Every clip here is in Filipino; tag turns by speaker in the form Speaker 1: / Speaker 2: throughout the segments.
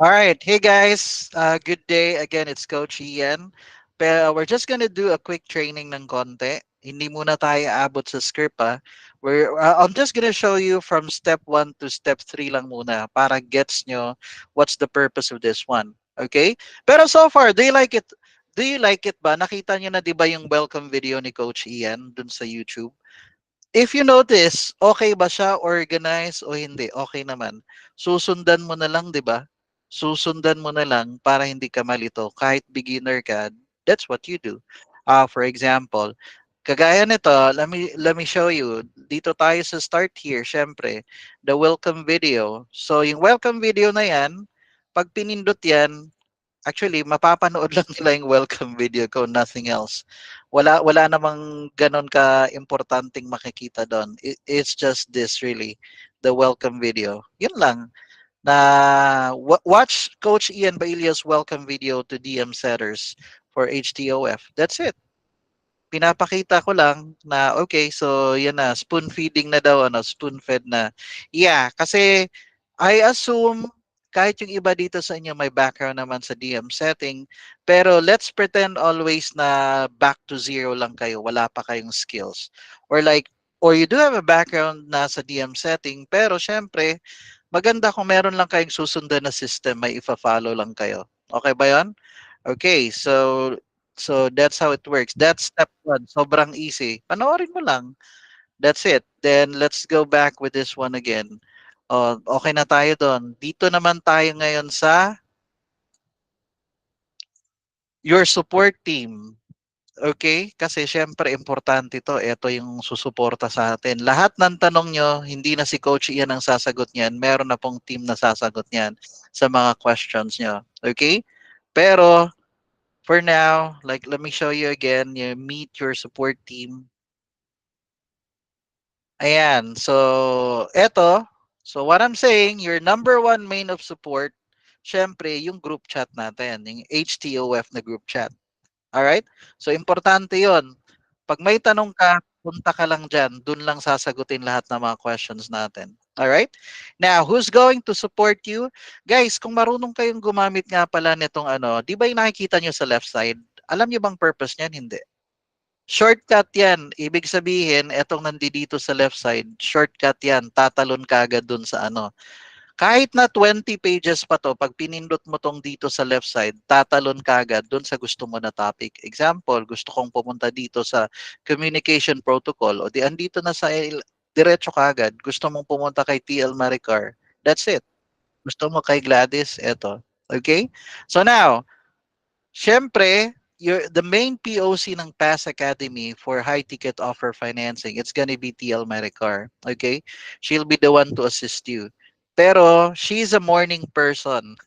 Speaker 1: All right. Hey guys, good day. Again, it's Coach Ian. Pero we're just gonna do a quick training ng konti. Hindi muna tayo aabot sa script I'm just gonna show you from step 1 to step 3 lang muna para gets nyo what's the purpose of this one. Okay? Pero so far, Do you like it ba? Nakita nyo na 'di ba yung welcome video ni Coach Ian dun sa YouTube? If you notice, okay ba siya organized o hindi? Okay naman. Susundan mo na lang, 'di ba? Susundan mo na lang para hindi ka malito. Kahit beginner ka, that's what you do. For example, kagaya nito, let me show you. Dito tayo sa start here, syempre, the welcome video. So, yung welcome video na 'yan, pag pinindot 'yan, actually, mapapanood lang nila yung welcome video ko, nothing else. Wala namang ganon ka importanteng makikita doon. It's just this really, the welcome video. Yun lang. Watch Coach Ian Bailia's welcome video to DM setters for HTOF. That's it. Pinapakita ko lang na okay, so yan na, spoon feeding na daw, spoon fed na. Yeah, kasi I assume kahit yung iba dito sa inyo may background naman sa DM setting, pero let's pretend always na back to zero lang kayo, wala pa kayong skills. Or you do have a background na sa DM setting, pero syempre, maganda kung meron lang kayong susundan na system, may ifa-follow lang kayo. Okay ba 'yon? Okay, so that's how it works. That's step 1. Sobrang easy. Panoorin mo lang. That's it. Then let's go back with this one again. Oh, okay na tayo doon. Dito naman tayo ngayon sa your support team. Okay? Kasi syempre importante ito. Ito yung susuporta sa atin. Lahat ng tanong nyo, hindi na si Coach Ian ang sasagot niyan. Meron na pong team na sasagot niyan sa mga questions nyo. Okay? Pero for now, like let me show you again, you meet your support team. Ayan. So, eto. So, what I'm saying, your number one main of support, syempre, yung group chat natin, yung HTOF na group chat. Alright? So, importante yon. Pag may tanong ka, punta ka lang dyan. Dun lang sasagutin lahat ng mga questions natin. Alright? Now, who's going to support you? Guys, kung marunong kayong gumamit nga pala nitong di ba yung nakikita nyo sa left side? Alam nyo bang purpose niyan? Hindi. Shortcut yan. Ibig sabihin, etong nandito sa left side, shortcut yan. Tatalon ka agad dun sa Kahit na 20 pages pa to, pag pinindot mo tong dito sa left side, tatalon ka agad dun sa gusto mo na topic. Example, gusto kong pumunta dito sa communication protocol o di andito na sa diretso ka agad. Gusto mong pumunta kay TL Maricar. That's it. Gusto mo kay Gladys, eto. Okay? So now, syempre, the main POC ng PAS Academy for high ticket offer financing, it's gonna be TL Maricar. Okay? She'll be the one to assist you. Pero she's a morning person.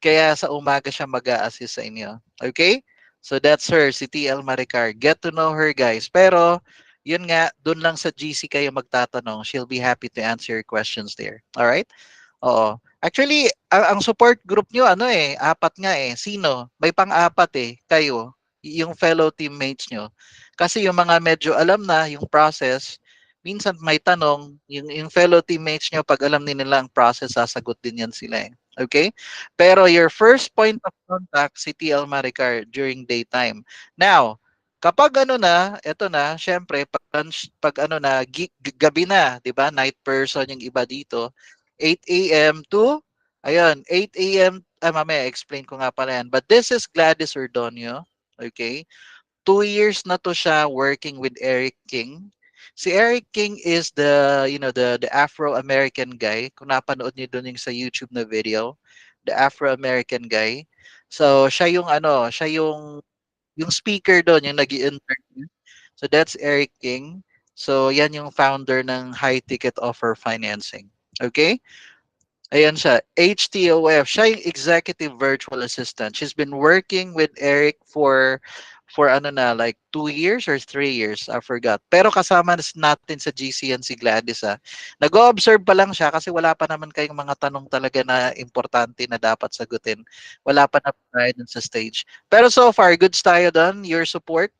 Speaker 1: Kaya sa umaga siya mag-a-assist sa inyo. Okay? So that's her, si TL Maricar. Get to know her, guys. Pero yun nga, dun lang sa GC kayo magtatanong. She'll be happy to answer your questions there. All right? Oo. Actually, ang support group nyo, apat nga eh. Sino? May pang-apat eh, kayo. Yung fellow teammates nyo. Kasi yung mga medyo alam na yung process, minsan may tanong, yung fellow teammates nyo, pag alam nila ang process, sasagot din yan sila eh. Okay? Pero your first point of contact, si TL Maricar during daytime. Now, kapag eto na, syempre, pag gabi na, di ba? Night person yung iba dito 8 a.m. to, ayun, 8 a.m. Mamaya, explain ko nga pala yan. But this is Gladys Ordonio. Okay? 2 years na to siya working with Eric King. Si Eric King is the Afro-American guy. Kung napanood niyo doon yung sa YouTube na video, the Afro-American guy. So, siya yung speaker doon, yung nag-interview. So, that's Eric King. So, yan yung founder ng High Ticket Offer Financing. Okay? Ayan siya, HTOF. Siya yung executive virtual assistant. She's been working with Eric for like 2 years or 3 years. I forgot. Pero kasama natin sa GCN si Gladys. Nag-o-observe pa lang siya kasi wala pa naman kayong mga tanong talaga na importante na dapat sagutin. Wala pa na tayo dun sa stage. Pero so far, goods tayo doon. Your support.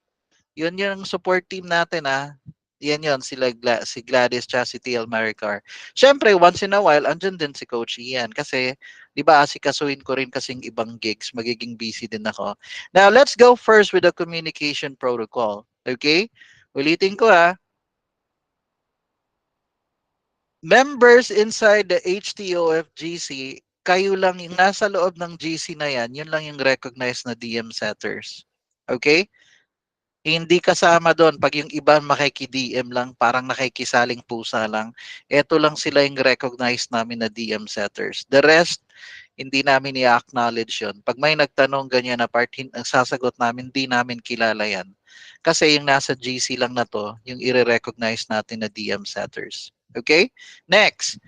Speaker 1: Yun yung support team natin. Yan yon sila si Gladys tsaka si TL Maricar. Siyempre, once in a while, andyan din si Coach Ian. Kasi, di ba, asikasuhin ko rin kasing ibang gigs. Magiging busy din ako. Now, let's go first with the communication protocol. Okay? Ulitin ko ha. Members inside the HTOF GC, kayo lang yung nasa loob ng GC na yan, yun lang yung recognized na DM setters. Okay? Hindi kasama doon pag yung iba makiki-DM lang, parang nakikisaling pusa lang. Ito lang sila yung recognized namin na DM setters. The rest, hindi namin i-acknowledge yun. Pag may nagtanong ganyan na part, ang sasagot namin, hindi namin kilala yan. Kasi yung nasa GC lang na to, yung i-recognize natin na DM setters. Okay? Next.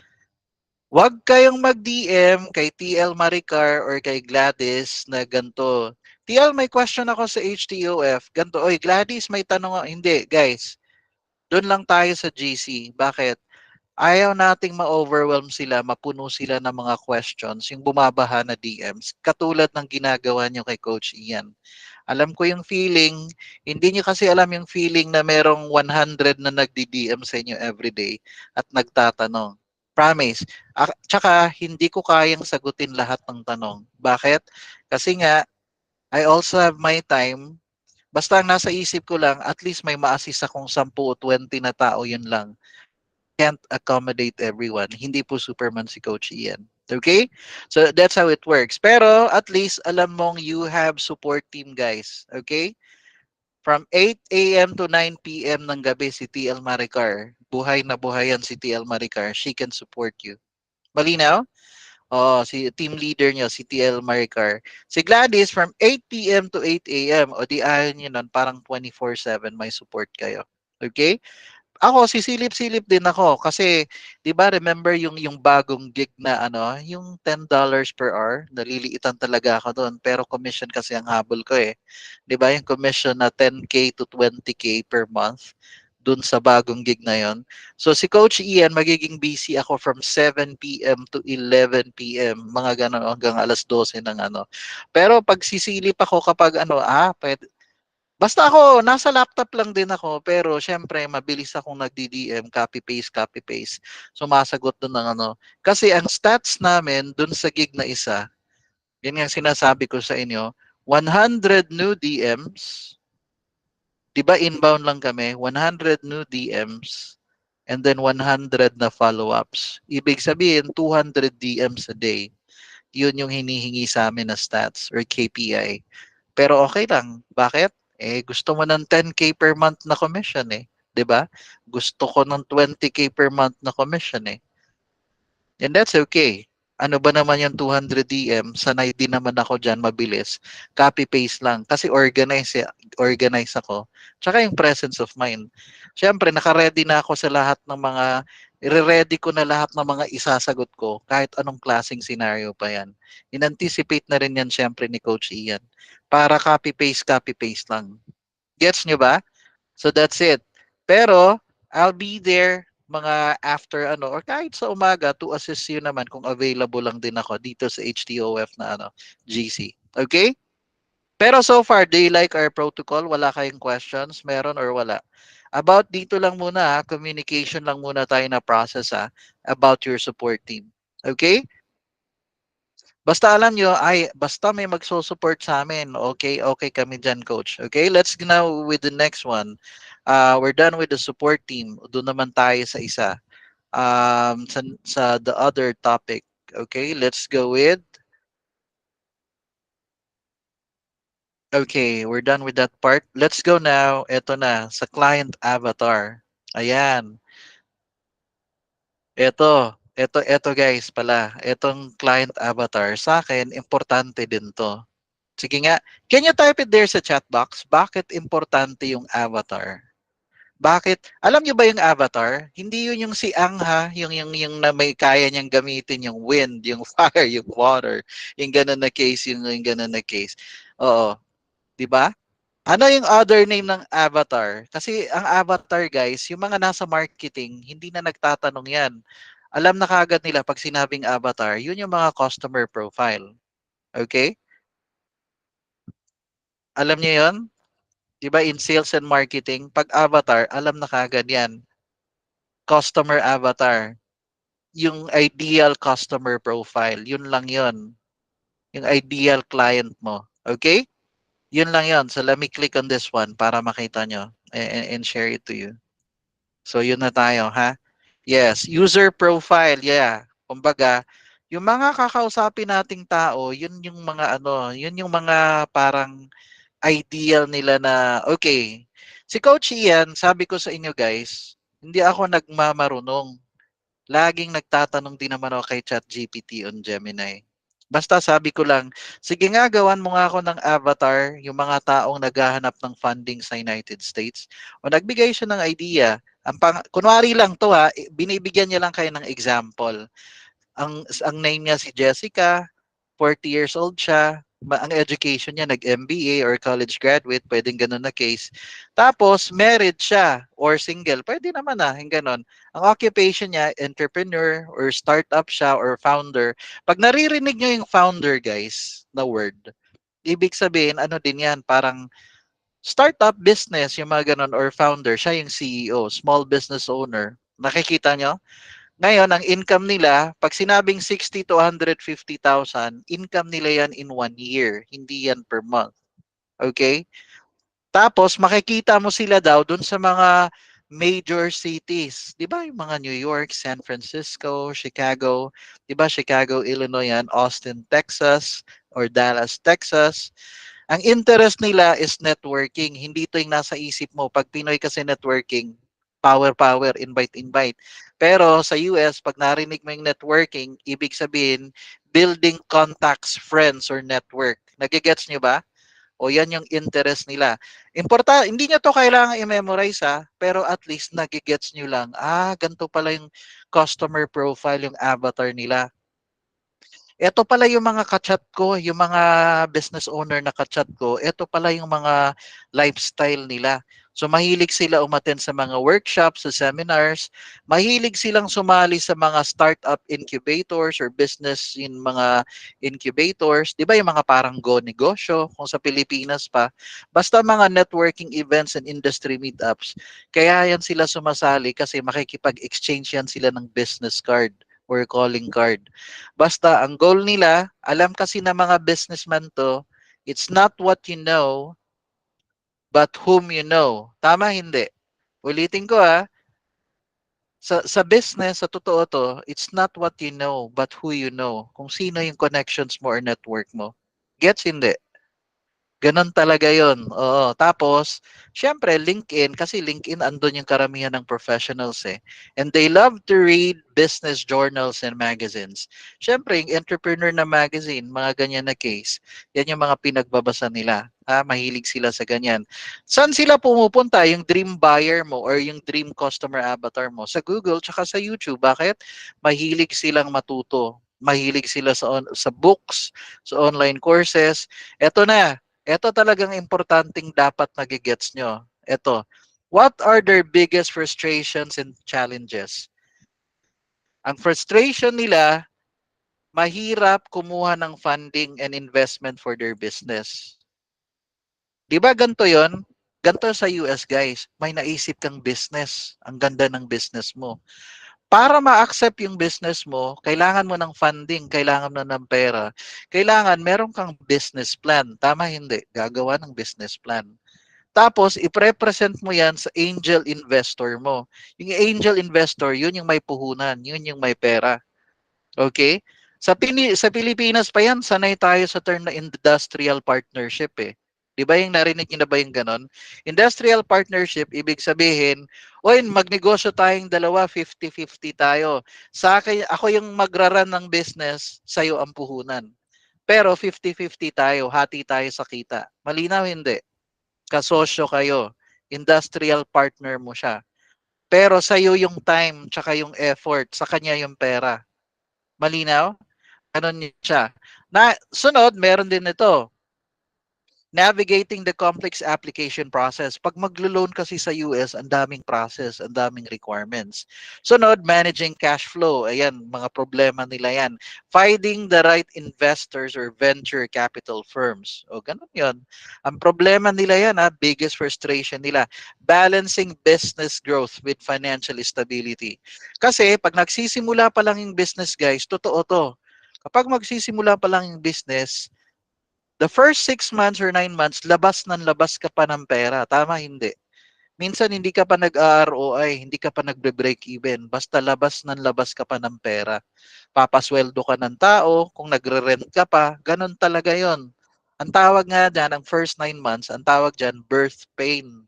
Speaker 1: Huwag kayong mag-DM kay TL Maricar or kay Gladys na ganito. TL, may question ako sa HTOF. Ganito, oy Gladys, may tanong ako. Hindi, guys. Doon lang tayo sa GC. Bakit? Ayaw nating ma-overwhelm sila, mapuno sila ng mga questions, yung bumabaha na DMs, katulad ng ginagawa nyo kay Coach Ian. Alam ko yung feeling, hindi nyo kasi alam yung feeling na merong 100 na nagdi-DM sa inyo everyday at nagtatanong. Promise. Tsaka, hindi ko kayang sagutin lahat ng tanong. Bakit? Kasi nga, I also have my time. Basta ang nasa isip ko lang, at least may ma-assist akong 10 o 20 na tao, yun lang. Can't accommodate everyone. Hindi po Superman si Coach Ian. Okay? So that's how it works. Pero at least alam mong you have support team, guys. Okay? From 8 a.m. to 9 p.m. ng gabi si TL Maricar. Buhay na buhay yan si TL Maricar. She can support you. Malinaw? Oh, si team leader niyo, si TL Maricar. Si Gladys, from 8 p.m. to 8 a.m. O di ayaw niyo nun, parang 24/7 may support kayo. Okay? Ako sisilip-silip din ako kasi 'di ba remember yung bagong gig na ano, yung $10 per hour, naliliitan talaga ako doon pero commission kasi ang habol ko eh. 'Di ba yung commission na 10K to 20K per month dun sa bagong gig na yon. So si Coach Ian magiging busy ako from 7 p.m. to 11 p.m. mga ganun hanggang alas 12 ng ano. Pero pag sisilip ako kapag ano, basta ako, nasa laptop lang din ako, pero syempre, mabilis akong nagdi-DM, copy-paste, copy-paste. Sumasagot doon ng ano. Kasi ang stats namin doon sa gig na isa, yun yung sinasabi ko sa inyo, 100 new DMs, di ba inbound lang kami, 100 new DMs, and then 100 na follow-ups. Ibig sabihin, 200 DMs a day. Yun yung hinihingi sa amin na stats or KPI. Pero okay lang. Bakit? Gusto mo ng 10K per month na commission eh. 'Di ba? Gusto ko ng 20K per month na commission eh. And that's okay. Ano ba naman yung 200 DM? Sanay din naman ako dyan, mabilis. Copy-paste lang. Kasi organize ako. Tsaka yung presence of mind. Siyempre, naka-ready na ako sa lahat ng mga, i-ready ko na lahat ng mga isasagot ko, kahit anong klaseng scenario pa yan. In-anticipate na rin yan siyempre ni Coach Ian. Para copy-paste lang. Gets nyo ba? So that's it. Pero I'll be there mga after ano or kahit sa umaga to assist you naman kung available lang din ako dito sa HTOF na ano GC. Okay? Pero so far, do you like our protocol? Wala kayong questions? Meron or wala? About dito lang muna, communication lang muna tayo na process about your support team. Okay? Basta alam nyo, basta may magso-support sa amin, okay, okay kami dyan, coach. Okay, let's go now with the next one. We're done with the support team. Doon naman tayo sa isa. Sa the other topic. Okay, let's go with, okay, we're done with that part. Let's go now, eto na, sa client avatar. Ayan, eto guys pala, etong client avatar, sa akin, importante din to. Sige nga. Can you type it there sa chat box? Bakit importante yung avatar? Bakit? Alam niyo ba yung avatar? Hindi yun yung si Ang ha, yung na may kaya niyang gamitin yung wind, yung fire, yung water, yung ganun na case, yung ganun na case. Oo, 'di ba? Ano yung other name ng avatar? Kasi ang avatar guys, yung mga nasa marketing, hindi na nagtatanong yan. Alam na kagad nila pag sinabing avatar, yun yung mga customer profile. Okay? Alam niyo yun? 'Di ba in sales and marketing, pag avatar, alam na kagad 'yan. Customer avatar, yung ideal customer profile, yun lang yun. Yung ideal client mo. Okay? Yun lang yun. So let me click on this one para makita nyo and share it to you. So yun na tayo, ha? Yes, user profile, yeah. Kumbaga, yung mga kakausapin nating tao, yun yung mga ano, yun yung mga parang ideal nila na, okay, si Coach Ian, sabi ko sa inyo guys, hindi ako nagmamarunong. Laging nagtatanong din naman ako kay ChatGPT on Gemini. Basta sabi ko lang, sige nga, gawan mo nga ako ng avatar, yung mga taong naghahanap ng funding sa United States. O nagbigay siya ng idea. Kunwari lang to ha, binibigyan niya lang kayo ng example. Ang name niya si Jessica, 40 years old siya, ang education niya nag-MBA or college graduate, pwedeng ganun na case. Tapos married siya or single, pwede naman yung ganun. Ang occupation niya, entrepreneur or startup siya or founder. Pag naririnig niyo yung founder guys, na word, ibig sabihin ano din yan, parang startup business, yung mga ganun or founder, siya yung CEO, small business owner. Nakikita nyo? Ngayon, ang income nila, pag sinabing 60 to 150,000, income nila yan in 1 year, hindi yan per month. Okay? Tapos, makikita mo sila daw dun sa mga major cities. Di ba yung mga New York, San Francisco, Chicago, di ba Chicago, Illinois yan, Austin, Texas, or Dallas, Texas. Ang interest nila is networking. Hindi ito yung nasa isip mo. Pag Pinoy kasi networking, power, power, invite, invite. Pero sa US, pag narinig mo yung networking, ibig sabihin, building contacts, friends, or network. Nagigets nyo ba? O yan yung interest nila. Hindi nyo to kailangan i-memorize pero at least nagigets nyo lang, ganito pala yung customer profile, yung avatar nila. Ito pala yung mga kachat ko, yung mga business owner na kachat ko, ito pala yung mga lifestyle nila. So mahilig sila umattend sa mga workshops, sa seminars, mahilig silang sumali sa mga startup incubators or business in mga incubators. 'Di ba yung mga parang Go Negosyo kung sa Pilipinas pa. Basta mga networking events and industry meetups. Kaya yan sila sumasali kasi makikipag-exchange yan sila ng business card or calling card. Basta ang goal nila, alam kasi ng mga businessman to, it's not what you know, but whom you know. Tama hindi? Ulitin ko sa business, sa totoo to, it's not what you know, but who you know. Kung sino yung connections mo or network mo. Gets hindi? Ganon talaga yon. Oo. Tapos, syempre, LinkedIn, kasi LinkedIn, andun yung karamihan ng professionals eh. And they love to read business journals and magazines. Syempre, yung entrepreneur na magazine, mga ganyan na case, yan yung mga pinagbabasa nila. Mahilig sila sa ganyan. Saan sila pumupunta? Yung dream buyer mo or yung dream customer avatar mo? Sa Google, tsaka sa YouTube. Bakit? Mahilig silang matuto. Mahilig sila sa books, sa online courses. Eto na, ito talagang importanteng dapat nagigets nyo. Ito, what are their biggest frustrations and challenges? Ang frustration nila, mahirap kumuha ng funding and investment for their business. Di ba ganito yon? Ganito sa US guys, may naisip kang business. Ang ganda ng business mo. Para ma-accept yung business mo, kailangan mo ng funding, kailangan mo ng pera. Kailangan meron kang business plan. Tama hindi? Gagawa ng business plan. Tapos, i-represent mo yan sa angel investor mo. Yung angel investor, yun yung may puhunan, yun yung may pera. Okay? Sa Pilipinas pa yan, sanay tayo sa term na industrial partnership eh. Di ba yung narinig niyo na ba yung ganon? Industrial partnership, ibig sabihin, oy, magnegosyo tayong dalawa, 50-50 tayo. Sa akin, ako yung magraran ng business, sa'yo ang puhunan. Pero 50-50 tayo, hati tayo sa kita. Malinaw hindi? Kasosyo kayo. Industrial partner mo siya. Pero sa'yo yung time, tsaka yung effort, sa kanya yung pera. Malinaw? Ganon siya. Na, sunod, meron din ito. navigating the complex application process. Pag maglo-loan kasi sa US, ang daming process, ang daming requirements. Sunod, managing cash flow. Ayan, mga problema nila yan. Finding the right investors or venture capital firms. O, ganun yon. Ang problema nila yan, biggest frustration nila. Balancing business growth with financial stability. Kasi, pag nagsisimula pa lang yung business, guys, totoo to. Kapag magsisimula pa lang yung business, the first 6 months or 9 months, labas ng labas ka pa ng pera. Tama, hindi. Minsan hindi ka pa nag-ROI, hindi ka pa nagbe-break even. Basta labas ng labas ka pa ng pera. Papasweldo ka ng tao, kung nagre-rent ka pa, ganun talaga yon. Ang tawag nga dyan, ang first 9 months, ang tawag dyan, birth pain.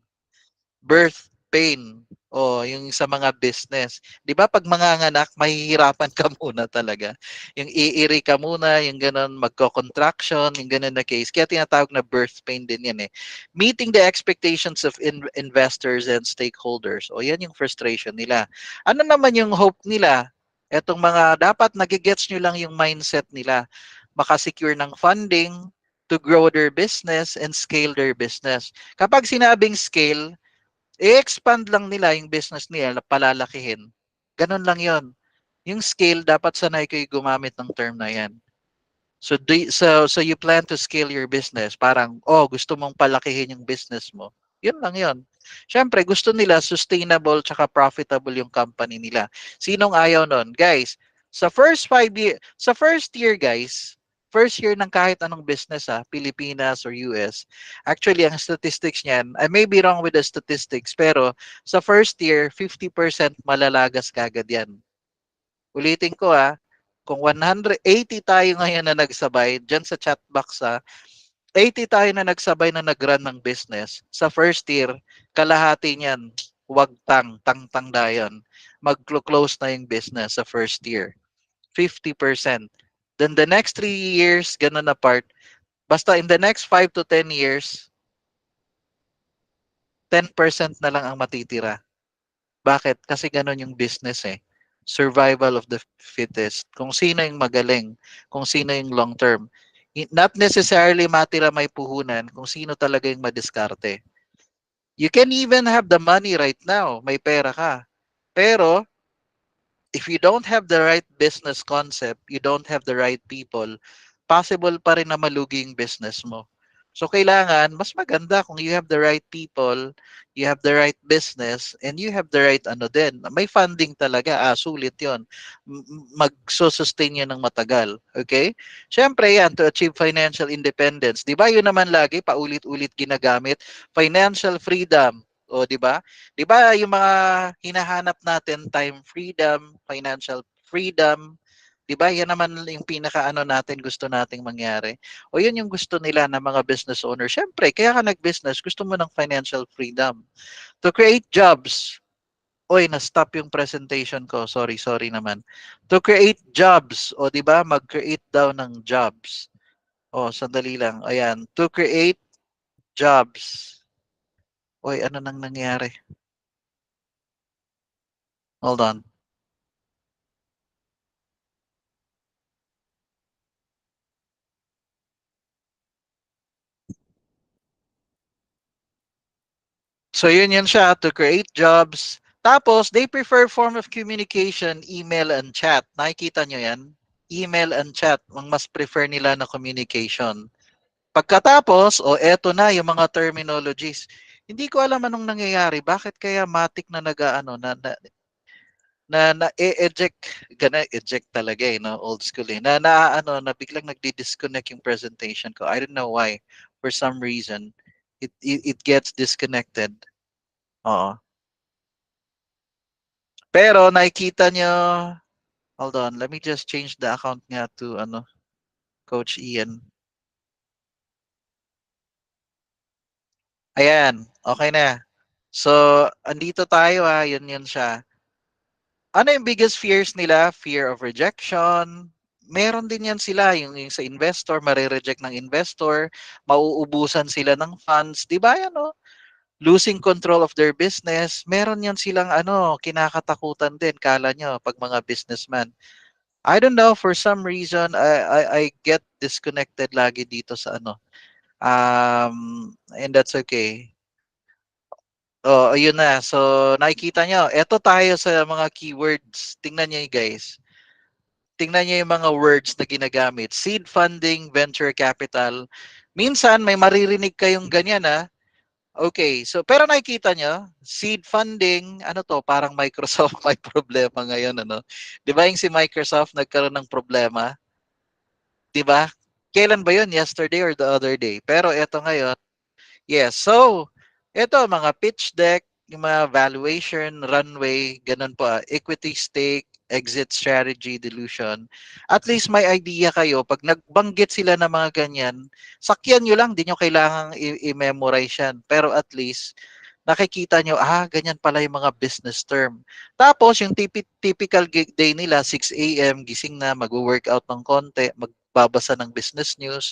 Speaker 1: O, yung sa mga business. Di ba pag manganganak, mahihirapan ka muna talaga. Yung iiri ka muna, yung ganun, magko-contraction, yung ganun na case. Kaya tinatawag na birth pain din yan eh. Meeting the expectations of investors and stakeholders. O, yan yung frustration nila. Ano naman yung hope nila? Etong mga, dapat nagigets nyo lang yung mindset nila. Makasecure ng funding to grow their business and scale their business. Kapag sinabing scale, i-expand lang nila yung business nila, palalakihin. Ganun lang yon. Yung scale, dapat sanay kayo gumamit ng term na yan. So you plan to scale your business. Parang, oh, gusto mong palakihin yung business mo. Yun lang yun. Siyempre, gusto nila sustainable tsaka profitable yung company nila. Sinong ayaw nun? Guys, sa first year, guys, first year ng kahit anong business, Pilipinas or US, actually, ang statistics niyan, I may be wrong with the statistics, pero sa first year, 50% malalagas kagad yan. Ulitin ko, kung 180 tayo ngayon na nagsabay, dyan sa chat box, 80 tayo na nagsabay na nag-run ng business. Sa first year, kalahati niyan, wag tang dayon. Mag-close na yung business sa first year. 50%. Then the next 3 years, ganun na part. Basta in the next 5 to 10 years, 10% na lang ang matitira. Bakit? Kasi ganun yung business eh. Survival of the fittest. Kung sino yung magaling, kung sino yung long term. Not necessarily matira may puhunan, kung sino talaga yung madiskarte. You can even have the money right now, may pera ka. Pero, if you don't have the right business concept, you don't have the right people, possible pa rin na malugi yung business mo. So kailangan, mas maganda kung you have the right people, you have the right business, and you have the right ano din. May funding talaga, sulit yon. Magsusustain yun ng matagal. Okay? Siyempre yan, to achieve financial independence. Di ba yun naman lagi, paulit-ulit ginagamit? Financial freedom. O, di ba? 'Di ba yung mga hinahanap natin, time freedom, financial freedom, 'di ba? Yan naman yung pinakaano natin gusto nating mangyari. O yun yung gusto nila ng mga business owner. Siyempre, kaya ka nag-business, gusto mo ng financial freedom. To create jobs. Oy, na-stop yung presentation ko. Sorry naman. To create jobs. O, 'di ba? Mag-create daw ng jobs. O, sandali lang. Ayan. To create jobs. Oy, ano nang nangyari? Hold on. So yun siya, to create jobs. Tapos, they prefer form of communication, email and chat. Nakikita nyo yan? Email and chat, ang mas prefer nila na communication. Pagkatapos, eto na yung mga terminologies. Hindi ko alam anong nangyayari. Bakit kaya matik na nag-ano na eject gana eject talaga no, old school na biglang nagdi-disconnect yung presentation ko. I don't know why. For some reason, it gets disconnected. Oo. Pero nakikita nyo, hold on, let me just change the account nga to Coach Ian. Ayan, okay na. So, andito tayo yun siya. Ano yung biggest fears nila? Fear of rejection. Meron din yan sila, yung sa investor, marireject ng investor, mauubusan sila ng funds, di ba yan losing control of their business, meron yan silang kinakatakutan din, kala nyo, pag mga businessman. I don't know, for some reason, I get disconnected lagi dito sa And that's okay. Oh, ayun na. So, nakikita nyo, eto tayo sa mga keywords. Tingnan nyo guys. Tingnan nyo yung mga words na ginagamit. Seed funding, venture capital. Minsan, may maririnig kayong ganyan ha. Okay, so pero nakikita nyo, seed funding, ano to, parang Microsoft may problema ngayon, ano? Di ba yung si Microsoft nagkaroon ng problema? Di ba? Kailan ba yun? Yesterday or the other day? Pero eto ngayon, yes. So, ito mga pitch deck, yung mga valuation, runway, ganun po, equity stake, exit strategy, dilution. At least may idea kayo. Pag nagbanggit sila ng mga ganyan, sakyan nyo lang, di nyo kailangang i-memorize yan. Pero at least, nakikita nyo, ganyan pala yung mga business term. Tapos, yung typical gig day nila, 6 a.m., gising na, mag-workout ng konti, magbabasa ng business news,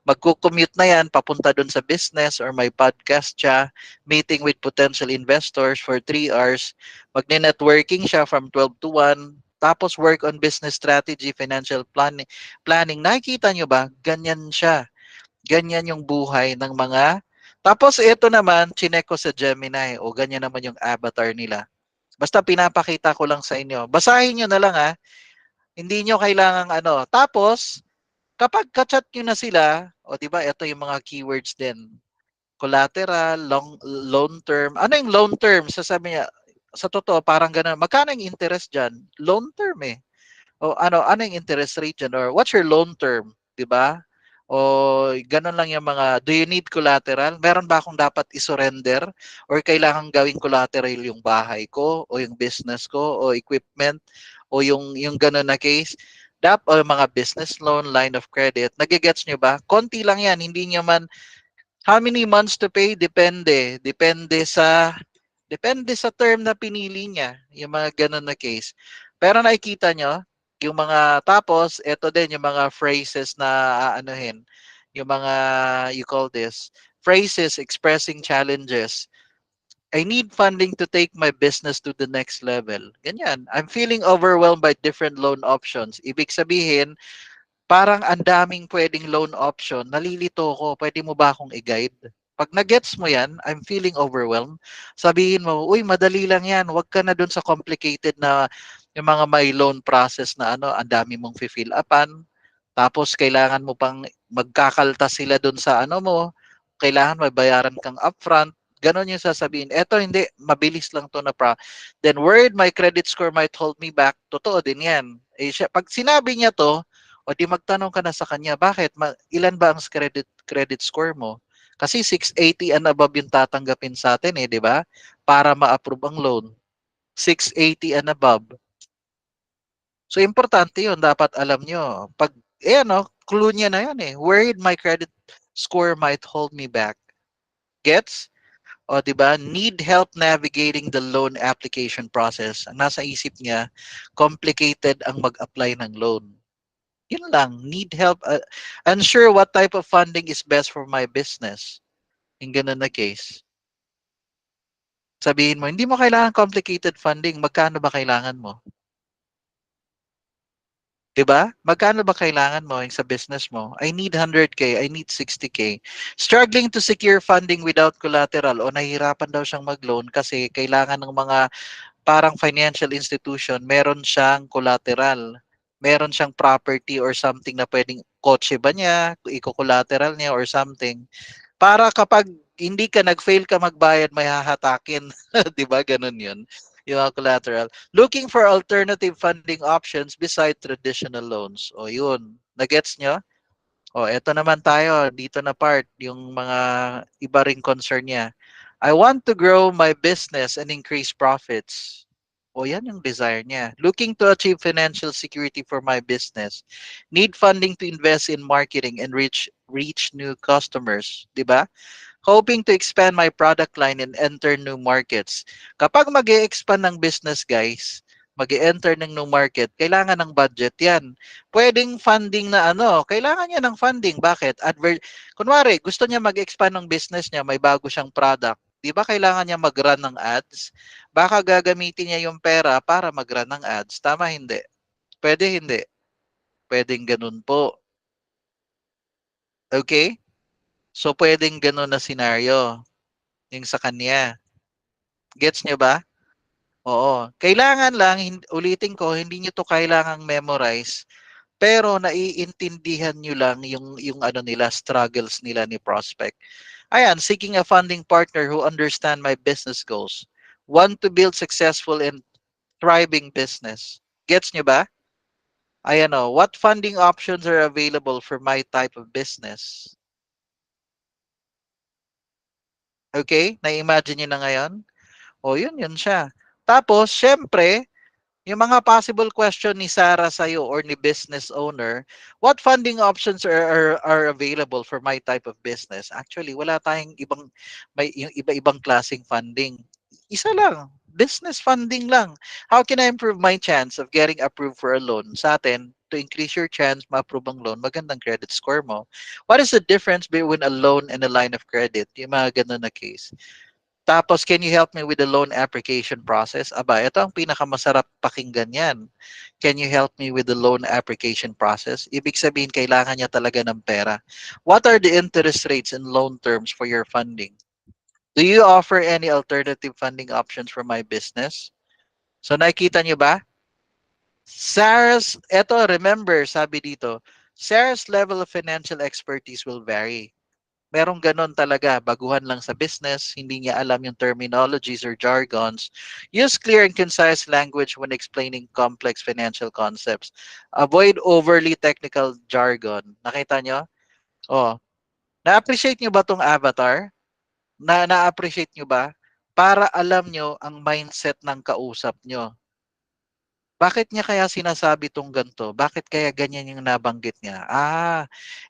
Speaker 1: magko-commute na yan, papunta dun sa business or may podcast siya, meeting with potential investors for 3 hours, magne-networking siya from 12 to 1, tapos work on business strategy, financial planning. Nakikita nyo ba? Ganyan siya. Ganyan yung buhay ng mga. Tapos ito naman, chinek ko sa Gemini. O ganyan naman yung avatar nila. Basta pinapakita ko lang sa inyo. Basahin nyo na lang ha. Hindi nyo kailangang ano. Tapos, kapag kachat nyo na sila, o di ba ito yung mga keywords din. Collateral, loan term. Ano yung loan term? Sasabi niya, sa totoo, parang ganun. Magkano yung interest dyan? Loan term eh. O ano yung interest rate dyan? Or what's your loan term? 'Di ba? O ganun lang yung mga, do you need collateral? Meron ba akong dapat isurrender? Or kailangan gawing collateral yung bahay ko o yung business ko o equipment o yung ganun na case? O mga business loan, line of credit. Nagigets nyo ba? Konti lang yan. Hindi nyo man, how many months to pay? Depende. Depende sa term na pinili niya, yung mga ganun na case. Pero nakikita nyo, yung mga, tapos, ito din, yung mga phrases na aanuhin, yung mga, you call this, phrases expressing challenges. I need funding to take my business to the next level. Ganyan. I'm feeling overwhelmed by different loan options. Ibig sabihin, parang ang daming pwedeng loan option, nalilito ko, pwede mo ba akong i-guide? Pag na-gets mo yan, I'm feeling overwhelmed. Sabihin mo, uy, madali lang yan. Huwag ka na dun sa complicated na yung mga may loan process na ano, ang dami mong fill upan. Tapos kailangan mo pang magkakaltas sila dun sa ano mo. Kailangan may bayaran kang upfront. Ganon yung sasabihin. Eto hindi, mabilis lang to na Then word, my credit score might hold me back. Totoo din yan. Pag sinabi niya to, o di magtanong ka na sa kanya, bakit? Ilan ba ang credit score mo? Kasi 680 and above yung tatanggapin sa atin eh, di ba? Para ma-approve ang loan. 680 and above. So, importante yun. Dapat alam nyo. Pag, ano, clue niya na yan eh. Worried my credit score might hold me back. Gets? O, di ba? Need help navigating the loan application process. Ang nasa isip niya, complicated ang mag-apply ng loan. Yun lang. Need help. Unsure what type of funding is best for my business. Yung ganun na case. Sabihin mo, hindi mo kailangan complicated funding. Magkano ba kailangan mo? 'Di ba? Magkano ba kailangan mo yung sa business mo? I need 100K, I need 60K. Struggling to secure funding without collateral o nahihirapan daw siyang mag-loan kasi kailangan ng mga parang financial institution, meron siyang collateral. Meron siyang property or something na pwedeng kotse ba niya, iko-collateral niya or something. Para kapag hindi ka nag-fail ka magbayad, may hahatakin. 'Di ba? Ganun 'yun. Yung mga collateral. Looking for alternative funding options beside traditional loans. O yun. Nagets nyo? O eto naman tayo. Dito na part. Yung mga iba ring concern niya. I want to grow my business and increase profits. O yan yung desire niya. Looking to achieve financial security for my business. Need funding to invest in marketing and reach new customers. 'Di ba? Hoping to expand my product line and enter new markets. Kapag mag expand ng business, guys, mag enter ng new market, kailangan ng budget yan. Pwedeng funding na ano, kailangan niya ng funding. Bakit? Kunwari, gusto niya mag-expand ng business niya, may bago siyang product. Di ba kailangan niya mag-run ng ads? Baka gagamitin niya yung pera para mag-run ng ads. Tama, hindi? Pwede, hindi. Pwedeng ganun po. Okay? So, pwedeng ganun na scenario yung sa kanya. Gets nyo ba? Oo. Kailangan lang, ulitin ko, hindi nyo to kailangang memorize, pero naiintindihan nyo lang yung ano nila, struggles nila ni prospect. Ayan, seeking a funding partner who understand my business goals. Want to build successful and thriving business. Gets nyo ba? Ayan o, what funding options are available for my type of business? Okay? Na-imagine nyo na ngayon? O, yun siya. Tapos, syempre, yung mga possible question ni Sarah sa'yo or ni business owner, what funding options are available for my type of business? Actually, wala tayong yung iba-ibang klaseng funding. Isa lang, business funding lang. How can I improve my chance of getting approved for a loan? Sa atin, to increase your chance ma-approve ang loan, magandang credit score mo. What is the difference between a loan and a line of credit? Yung mga ganun na case. Tapos, can you help me with the loan application process? Aba, ito ang pinakamasarap pakinggan yan. Can you help me with the loan application process? Ibig sabihin, kailangan niya talaga ng pera. What are the interest rates and loan terms for your funding? Do you offer any alternative funding options for my business? So, nakikita niyo ba? Eto, remember, sabi dito, Sarah's level of financial expertise will vary. Merong ganon talaga, baguhan lang sa business, hindi niya alam yung terminologies or jargons. Use clear and concise language when explaining complex financial concepts. Avoid overly technical jargon. Nakita nyo? Oh, na-appreciate nyo ba tong avatar? Na-appreciate nyo ba? Para alam nyo ang mindset ng kausap nyo. Bakit niya kaya sinasabi tong ganito? Bakit kaya ganyan yung nabanggit niya?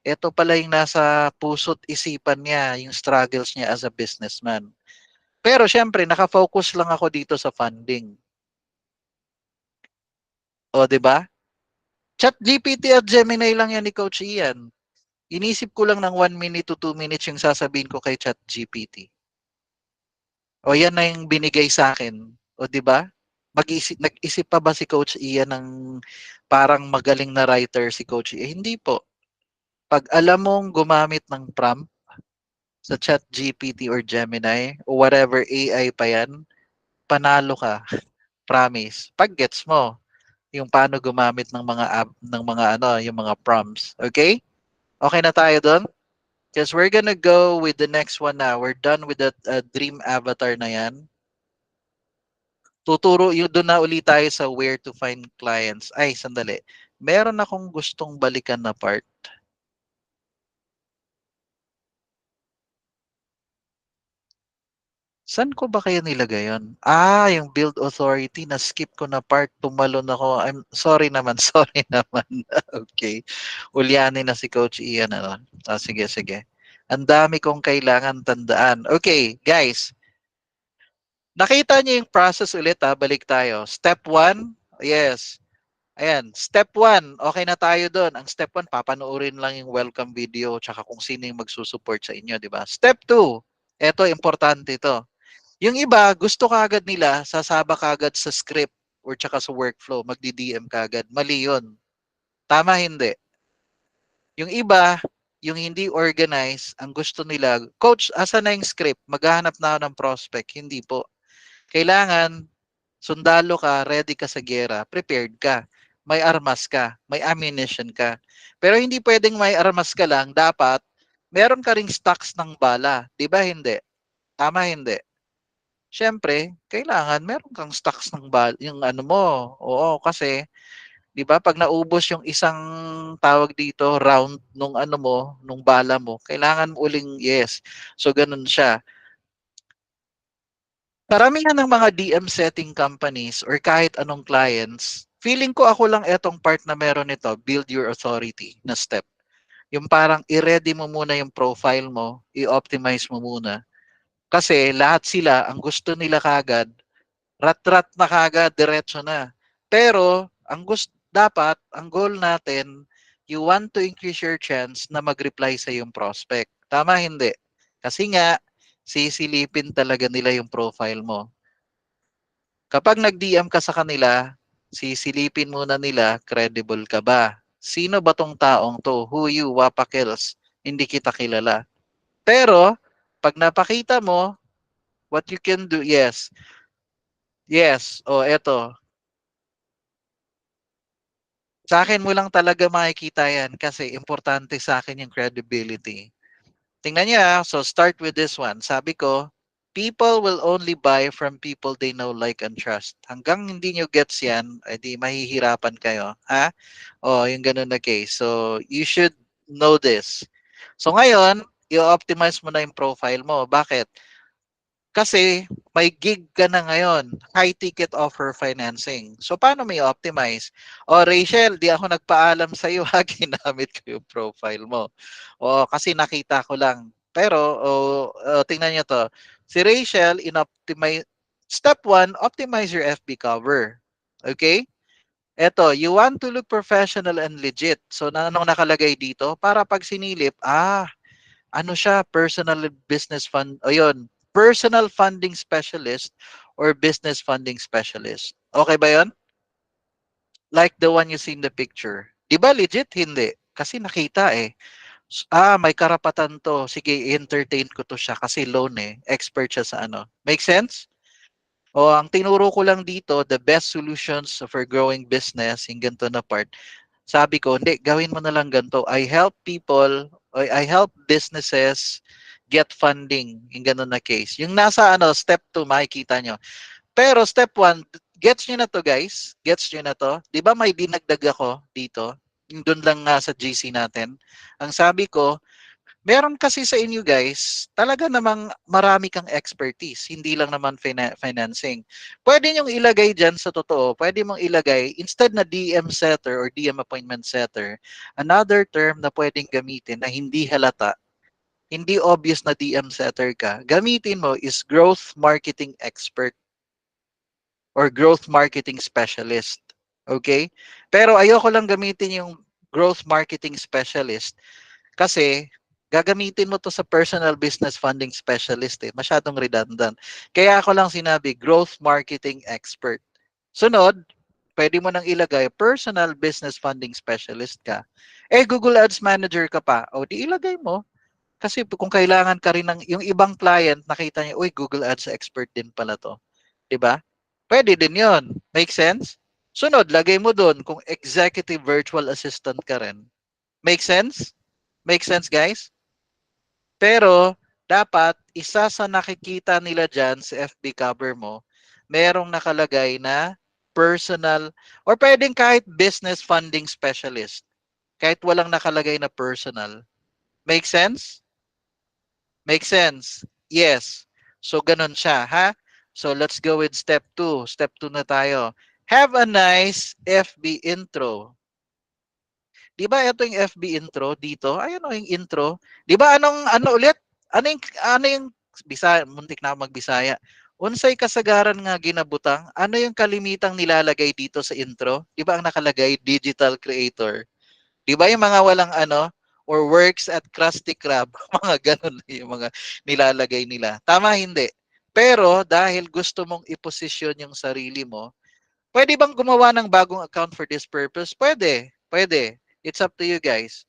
Speaker 1: Ito pala yung nasa puso't isipan niya, yung struggles niya as a businessman. Pero syempre, nakafocus lang ako dito sa funding. O, di ba? Chat GPT at Gemini lang yan ni Coach Ian. Inisip ko lang ng 1 minute to 2 minutes yung sasabihin ko kay Chat GPT. O, yan na yung binigay sa akin. O, di ba? Nag-isip pa ba si Coach Ian ng parang magaling na writer si Coach Ian? Hindi po. Pag alam mong gumamit ng prompt sa Chat GPT or Gemini o whatever AI pa yan, panalo ka. Promise. Pag gets mo yung paano gumamit ng mga app, ng mga ano, yung mga prompts. Okay? Okay na tayo doon? Because we're gonna go with the next one now. We're done with that dream avatar na yan. Tuturo yung doon na ulit tayo sa where to find clients. Ay, sandali. Meron akong gustong balikan na part. Saan ko ba kaya nilagay yun? Yung build authority, na-skip ko na part, tumalon ako. I'm sorry naman, sorry naman. Okay. Ulyanin na si Coach Ian. Ano? Sige, sige. Ang dami kong kailangan tandaan. Okay, guys. Nakita niyo yung process ulit ha. Balik tayo. Step 1, yes. Ayan, step 1, okay na tayo doon. Ang step 1, papanoorin lang yung welcome video tsaka kung sino yung magsusupport sa inyo, di ba? Step 2, eto, importante ito. Yung iba, gusto kagad nila, sasaba kagad sa script or tsaka sa workflow, magdi-DM kagad. Mali yun. Tama, hindi. Yung iba, yung hindi organized, ang gusto nila, Coach, asa na yung script? Maghahanap na ako ng prospect. Hindi po. Kailangan, sundalo ka, ready ka sa gera, prepared ka. May armas ka, may ammunition ka. Pero hindi pwedeng may armas ka lang, dapat meron ka ring stocks ng bala. Di ba hindi? Tama, hindi. Siyempre, kailangan meron kang stocks ng yung ano mo. Oo, kasi 'di ba pag naubos yung isang tawag dito round nung ano mo, nung bala mo, kailangan mo uling yes. So ganun siya. Karamihan ng mga DM setting companies or kahit anong clients, feeling ko ako lang etong part na meron nito, build your authority na step. Yung parang i-ready mo muna yung profile mo, i-optimize mo muna. Kasi lahat sila, ang gusto nila kagad, rat-rat na kagad, diretso na. Pero, dapat, ang goal natin, you want to increase your chance na mag-reply sa yung prospect. Tama, hindi? Kasi nga, sisilipin talaga nila yung profile mo. Kapag nag-DM ka sa kanila, sisilipin muna nila, credible ka ba? Sino ba tong taong to? Who you, Wapakils? Hindi kita kilala. Pero, pag napakita mo, what you can do, yes, yes, o eto, sa akin mo lang talaga makikita yan kasi importante sa akin yung credibility. Tingnan niyo so start with this one. Sabi ko, people will only buy from people they know, like, and trust. Hanggang hindi nyo gets yan, edi mahihirapan kayo. Ha? O, yung ganun na case. So, you should know this. So, ngayon, i-optimize mo na yung profile mo. Bakit? Kasi may gig ka na ngayon, high ticket offer financing. So paano may optimize? O Rachel, di ako nagpaalam sa iyo ha, ginamit ko yung profile mo. O kasi nakita ko lang. Pero tingnan niyo to. Si Rachel in-optimize step 1, optimize your FB cover. Okay? Eto, you want to look professional and legit. So anong nakalagay dito? Para pag sinilip, ano siya, personal business fund, ayun, personal funding specialist or business funding specialist. Okay ba yon? Like the one you see in the picture. Di ba legit? Hindi. Kasi nakita eh. May karapatan to. Sige, entertain ko to siya kasi loan eh. Expert siya sa ano. Make sense? O ang tinuro ko lang dito, the best solutions for growing business, yung ganito na part. Sabi ko, hindi, gawin mo na lang ganito. I help people, or I help businesses get funding, yung ganun na case. Yung nasa step 2, makikita nyo. Pero step 1, gets nyo na to guys? Gets nyo na to? Di ba may dinagdag ako dito? Yung doon lang nga sa GC natin. Ang sabi ko, meron kasi sa inyo guys, talaga namang marami kang expertise, hindi lang naman financing. Pwede niyong ilagay dyan sa totoo, pwede mong ilagay, instead na DM setter or DM appointment setter, another term na pwedeng gamitin na hindi halata, hindi obvious na DM setter ka, gamitin mo is growth marketing expert or growth marketing specialist. Okay? Pero ayoko lang gamitin yung growth marketing specialist kasi gagamitin mo to sa personal business funding specialist eh. Masyadong redundant. Kaya ako lang sinabi, growth marketing expert. Sunod, pwede mo nang ilagay, personal business funding specialist ka. Eh, Google Ads Manager ka pa. O, di ilagay mo. Kasi kung kailangan ka rin ng, yung ibang client, nakita niya, uy, Google Ads expert din pala to. 'Di ba? Pwede din yon. Make sense? Sunod, lagay mo doon kung executive virtual assistant ka rin. Make sense? Make sense, guys? Pero, dapat, isa sa nakikita nila dyan sa FB cover mo, merong nakalagay na personal, or pwedeng kahit business funding specialist. Kahit walang nakalagay na personal. Make sense? Make sense? Yes. So, ganun siya, ha? So, let's go with step 2. Step 2 na tayo. Have a nice FB intro. Di ba ito yung FB intro dito? Ayun o yung intro. Di ba ano ulit? Ano yung Bisaya, muntik na ako magbisaya. Unsay kasagaran nga ginabutang? Ano yung kalimitang nilalagay dito sa intro? Di ba ang nakalagay digital creator? Di ba yung mga walang or works at Krusty Krab, mga ganun na yung mga nilalagay nila. Tama hindi. Pero dahil gusto mong iposisyon yung sarili mo, pwede bang gumawa ng bagong account for this purpose? Pwede. Pwede. It's up to you guys.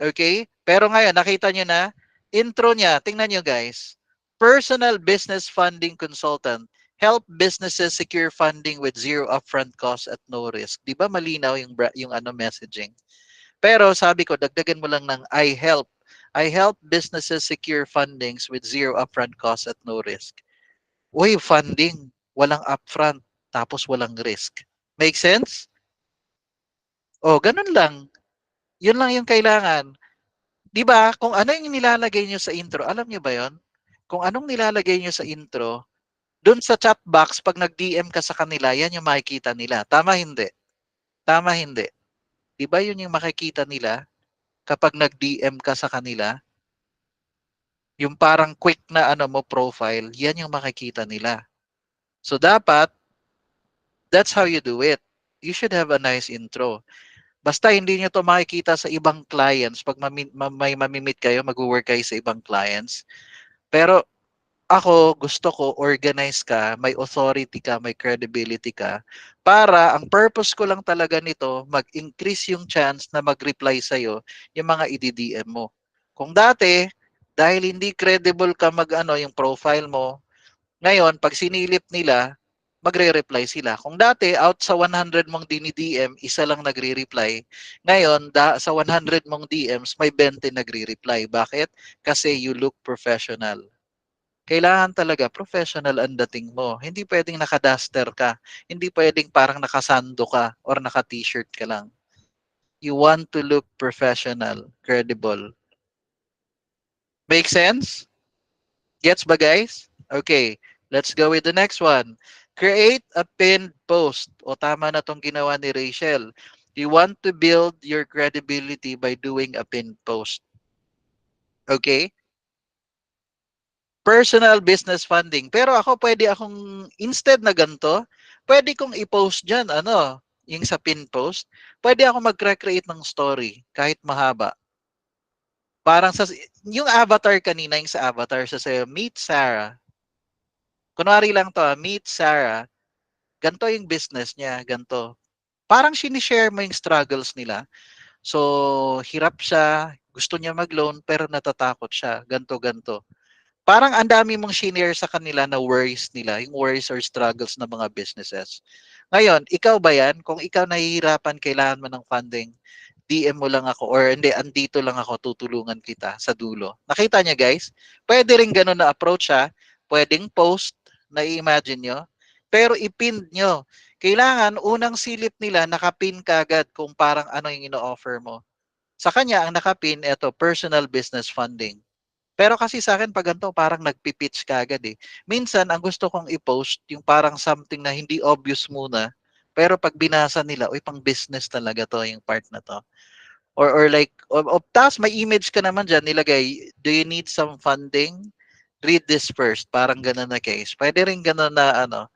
Speaker 1: Okay? Pero ngayon, nakita nyo na, intro niya, tingnan nyo guys. Personal Business Funding Consultant. Help businesses secure funding with zero upfront cost at no risk. Di ba malinaw yung messaging? Pero sabi ko, dagdagan mo lang ng I help. I help businesses secure fundings with zero upfront cost at no risk. Uy, funding. Walang upfront. Tapos walang risk. Make sense? O, ganun lang. Yun lang yung kailangan. 'Di ba? Kung ano yung nilalagay nyo sa intro, alam nyo ba yon? Kung anong nilalagay nyo sa intro, dun sa chat box, pag nag-DM ka sa kanila, yan yung makikita nila. Tama hindi? Tama hindi? 'Di ba yun yung makikita nila kapag nag-DM ka sa kanila? Yung parang quick na mo profile, yan yung makikita nila. So dapat, that's how you do it. You should have a nice intro. Basta hindi nyo to makikita sa ibang clients. Pag may mamimit kayo, mag-work kayo sa ibang clients. Pero ako, gusto ko, organize ka, may authority ka, may credibility ka, para ang purpose ko lang talaga nito, mag-increase yung chance na mag-reply sa'yo yung mga i-DM mo. Kung dati, Dahil hindi credible ka mag-ano, yung profile mo. Ngayon, pag sinilip nila, magre-reply sila. Kung dati, out sa 100 mong dini-DM, isa lang nagre-reply. Ngayon, sa 100 mong DMs, may 20 nagre-reply. Bakit? Kasi you look professional. Kailangan talaga professional ang dating mo. Hindi pwedeng naka-duster ka. Hindi pwedeng parang nakasando ka or naka-t-shirt ka lang. You want to look professional, credible. Make sense? Gets ba guys? Okay, let's go with the next one. Create a pinned post. O tama na tong ginawa ni Rachel. You want to build your credibility by doing a pinned post. Okay? Personal business funding. Pero ako pwede akong, instead na ganito, pwede kong i-post dyan, ano, yung sa pin post. Pwede ako mag-recreate ng story kahit mahaba. Parang sa, yung avatar kanina, yung sa avatar, sa sayo, meet Sarah. Kunwari lang to, meet Sarah. Ganto yung business niya, ganto. Parang sinishare mo yung struggles nila. So, hirap siya, gusto niya mag-loan, pero natatakot siya, ganto, ganto. Parang ang dami mong shinare sa kanila na worries nila, yung worries or struggles ng mga businesses. Ngayon, ikaw ba yan? Kung ikaw nahihirapan, kailangan mo ng funding, DM mo lang ako or hindi, andito lang ako, tutulungan kita sa dulo. Nakita niya guys? Pwede rin ganun na approach ha. Pwedeng post, na-imagine nyo. Pero ipin nyo. Kailangan unang silip nila, nakapin kagad kung parang ano yung ino-offer mo. Sa kanya, ang nakapin, eto, personal business funding. Pero kasi sa akin, pag ganito, parang nagpipitch ka agad eh. Minsan, ang gusto kong i-post, yung parang something na hindi obvious muna, pero pag binasa nila, uy, pang business talaga to, yung part na to. Or like, tapos may image ka naman dyan, nilagay, do you need some funding? Read this first. Parang ganun na case. Pwede rin ganun na ano.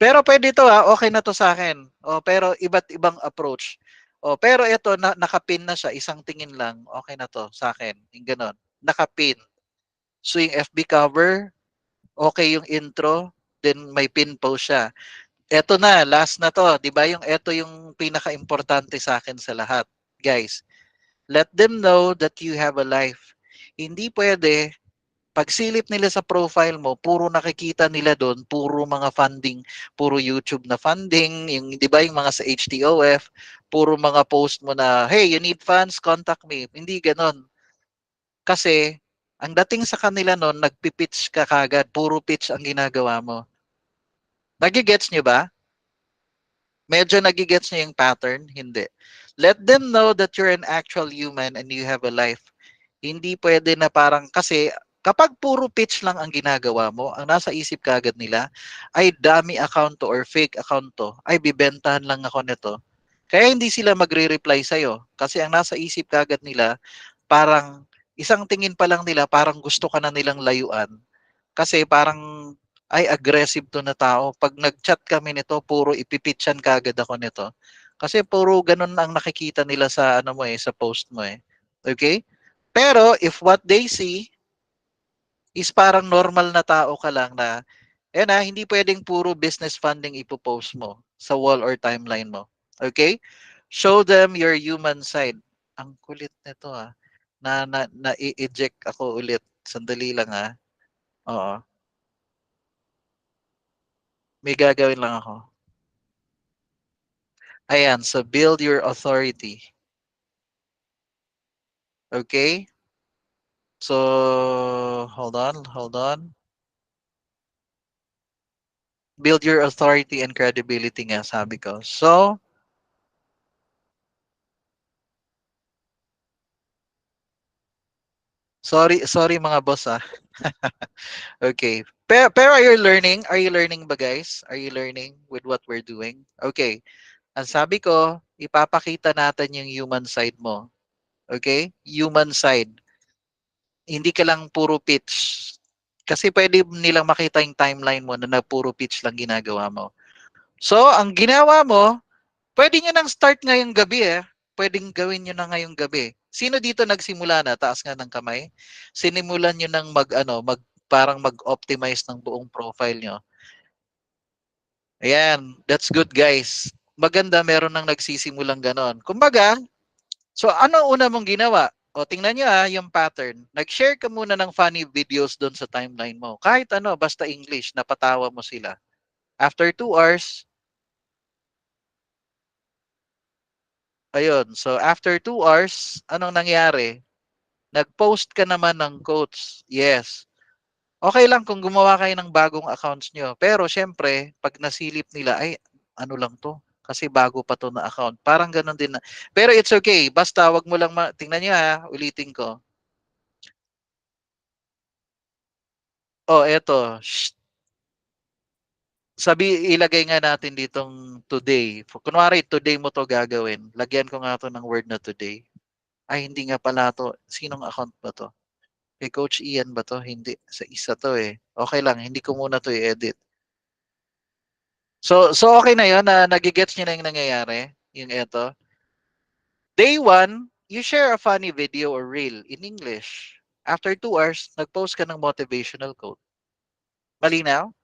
Speaker 1: Pero pwede to ha, okay na to sa akin. O, pero iba't ibang approach. O, pero ito, nakapin na siya, isang tingin lang, okay na to sa akin. Yung ganun. Nakapin. So yung FB cover, okay yung intro, then may pin post siya. Eto na, last na to, 'di ba? Yung eto yung pinaka-importante sa akin sa lahat. Guys, let them know that you have a life. Hindi pwede pagsilip nila sa profile mo, puro nakikita nila doon, puro mga funding, puro YouTube na funding, yung 'di ba yung mga sa HTOF, puro mga post mo na, hey, you need funds, contact me. Hindi ganoon. Kasi, ang dating sa kanila noon, nagpipitch ka kagad. Puro pitch ang ginagawa mo. Nagigets nyo ba? Medyo nagigets nyo yung pattern? Hindi. Let them know that you're an actual human and you have a life. Hindi pwede na parang, kasi kapag puro pitch lang ang ginagawa mo, ang nasa isip kagad nila, ay dami account to or fake account to, ay bibentahan lang ako nito. Kaya hindi sila magre-reply sa'yo. Kasi ang nasa isip kagad nila, parang isang tingin pa lang nila parang gusto ka na nilang layuan. Kasi parang ay aggressive to na tao. Pag nag-chat kami nito, puro ipipitchan kagad ako nito. Kasi puro ganun ang nakikita nila sa ano mo eh, sa post mo eh. Okay? Pero if what they see is parang normal na tao ka lang na hindi pwedeng puro business funding ipopost mo sa wall or timeline mo. Okay? Show them your human side. Ang kulit nito ah. Na-eject ako ulit. Sandali lang ah. Oo. May gagawin lang ako. Ayan. So, build your authority. Okay? So, hold on. Hold on. Build your authority and credibility nga sabi ko. So, sorry mga boss ah. Okay. Pero are you learning? Are you learning ba guys? Are you learning with what we're doing? Okay. Ang sabi ko, ipapakita natin yung human side mo. Okay? Human side. Hindi ka lang puro pitch. Kasi pwede nilang makita yung timeline mo na puro pitch lang ginagawa mo. So, ang ginawa mo, pwede nyo nang start ngayong gabi eh. Pwedeng gawin nyo na ngayong gabi. Sino dito nagsimula na? Taas nga ng kamay. Sinimulan nyo nang parang mag-optimize ng buong profile nyo. Ayan, that's good guys. Maganda meron nang nagsisimulang ganon. Kumbaga, so ano una mong ginawa? O tingnan nyo yung pattern. Nag-share ka muna ng funny videos doon sa timeline mo. Kahit ano, basta English, napatawa mo sila. After 2 hours, ayun. So after 2 hours, anong nangyari? Nag-post ka naman ng quotes. Yes. Okay lang kung gumawa kayo ng bagong accounts nyo. Pero syempre, pag nasilip nila, ay, ano lang to? Kasi bago pa to na account. Parang ganun din na. Pero it's okay. Basta wag mo lang, tingnan nyo ulitin ko. Oh, eto. Shh. Ilagay nga natin ditong today. Kunwari, today mo to gagawin. Lagyan ko nga to ng word na today. Ay, hindi nga pala to. Sinong account ba to? Kay Coach Ian ba to? Hindi. Sa isa to eh. Okay lang. Hindi ko muna to i-edit. So okay na yun. Nagigets nyo na yung nangyayari. Yung eto. Day 1, you share a funny video or reel in English. After 2 hours, nag-post ka ng motivational quote. Malinaw?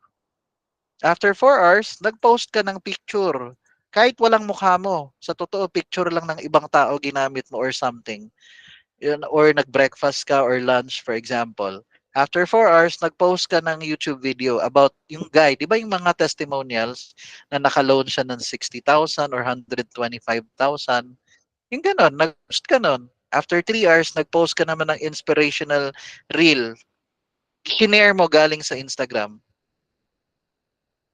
Speaker 1: After 4 hours, nag-post ka ng picture. Kahit walang mukha mo. Sa totoo, picture lang ng ibang tao ginamit mo or something. Yun, or nag-breakfast ka or lunch, for example. After 4 hours, nag-post ka ng YouTube video about yung guy. Di ba yung mga testimonials na naka-loan siya ng 60,000 or 125,000? Yung ganon, nag-post ka nun. After 3 hours, nag-post ka naman ng inspirational reel. Kinare mo galing sa Instagram.